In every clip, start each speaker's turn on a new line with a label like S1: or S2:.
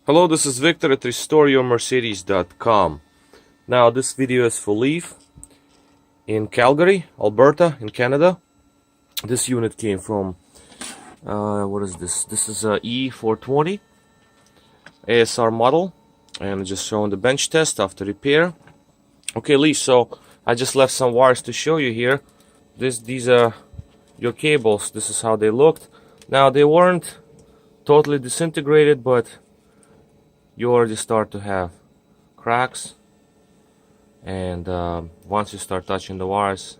S1: Hello, this is Victor at RestoreYourMercedes.com. Now, this video is for Leif in Calgary, Alberta, in Canada. This unit came from, what is this? This is a E420 ASR model, and just showing the bench test after repair. Okay, Leif, so I just left some wires to show you here. These are your cables. This is how they looked. Now, they weren't totally disintegrated, but you already start to have cracks, and once you start touching the wires,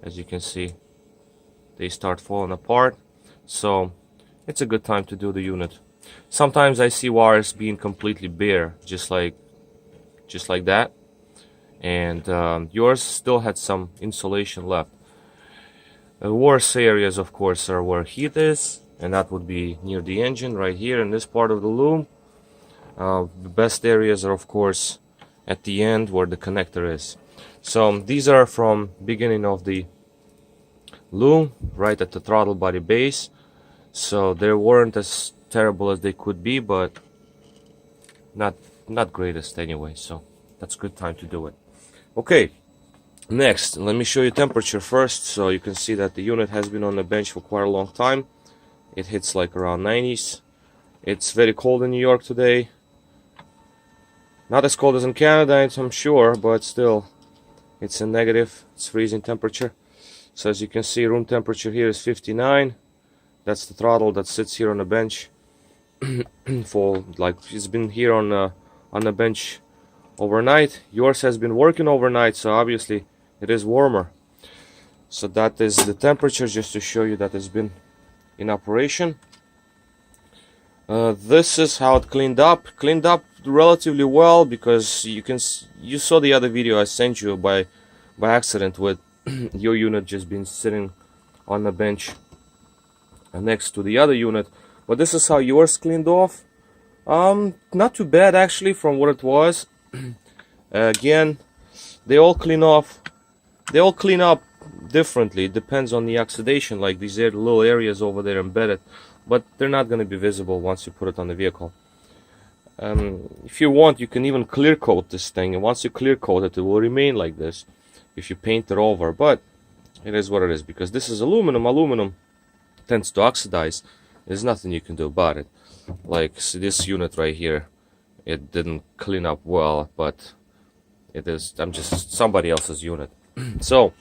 S1: as you can see, they start falling apart. So it's a good time to do the unit. Sometimes I see wires being completely bare, just like that, and yours still had some insulation left. The worst areas, of course, are where heat is, and that would be near the engine right here in this part of the loom. The best areas are, of course, at the end where the connector is. So these are from beginning of the loom, right at the throttle body base. So they weren't as terrible as they could be, but not greatest anyway. So that's a good time to do it. Okay, next, let me show you temperature first, so you can see that the unit has been on the bench for quite a long time. It hits like around 90s. It's very cold in New York today. Not as cold as in Canada, I'm sure, but still, it's a negative. It's freezing temperature. So as you can see, room temperature here is 59. That's the throttle that sits here on the bench for, like, it's been here on the bench overnight. Yours has been working overnight, so obviously it is warmer. So that is the temperature, just to show you that it's been in operation. This is how it cleaned up relatively well, because you saw the other video I sent you by accident with your unit just been sitting on the bench next to the other unit. But this is how yours cleaned off. Not too bad actually from what it was. Again, they all clean up differently. It depends on the oxidation, like these little areas over there embedded, but they're not going to be visible once you put it on the vehicle. If you want, you can even clear coat this thing, and once you clear coat it, it will remain like this if you paint it over. But it is what it is, because this is aluminum. Aluminum tends to oxidize. There's nothing you can do about it. Like, see, this unit right here, it didn't clean up well, but it is, I'm just somebody else's unit. So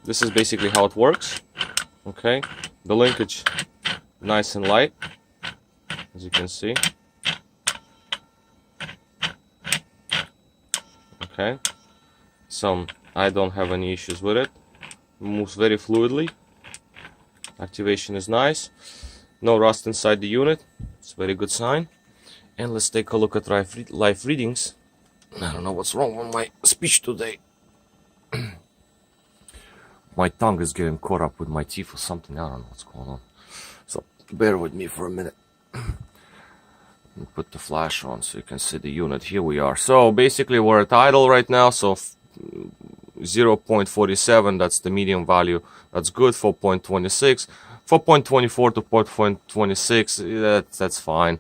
S1: this is basically how it works. Okay, the linkage nice and light, as you can see. Okay, so I don't have any issues with it. It moves very fluidly. Activation is nice. No rust inside the unit. It's a very good sign. And let's take a look at live readings. I don't know what's wrong with my speech today. My tongue is getting caught up with my teeth or something. I don't know what's going on. So bear with me for a minute. Put the flash on so you can see the unit. Here we are. So basically we're at idle right now. So 0.47, that's the medium value. That's good. 4.26. 4.24 to 4.26, that's fine.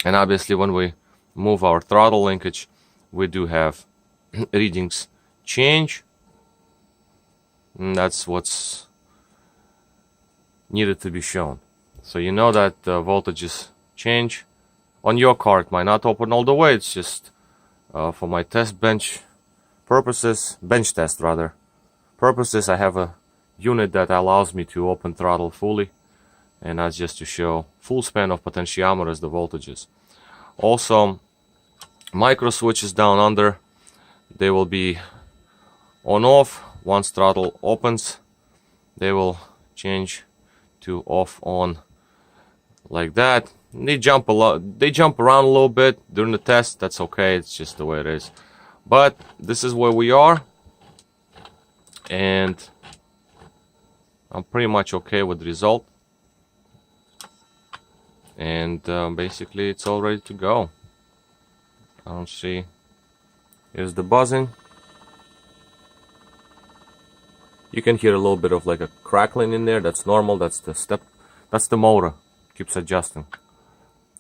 S1: And obviously when we move our throttle linkage, we do have readings change. And that's what's needed to be shown. So you know that voltages change. On your car it might not open all the way. It's just for my test bench purposes, bench test rather purposes, I have a unit that allows me to open throttle fully, and that's just to show full span of potentiometers, the voltages. Also, micro switches down under, they will be on off. Once throttle opens, they will change to off on like that. They jump around a little bit during the test. That's okay, it's just the way it is. But this is where we are, and I'm pretty much okay with the result. And basically it's all ready to go. I don't see. Here's the buzzing. You can hear a little bit of like a crackling in there. That's normal. That's the step That's the motor. Keeps adjusting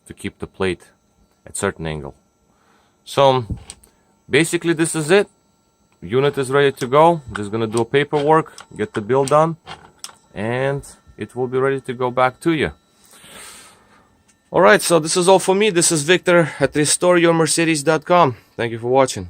S1: to keep the plate at certain angle. So basically this is it. Unit is ready to go. Just gonna do paperwork, get the bill done, and it will be ready to go back to you. Alright, so this is all for me. This is Victor at restoreyourmercedes.com. Thank you for watching.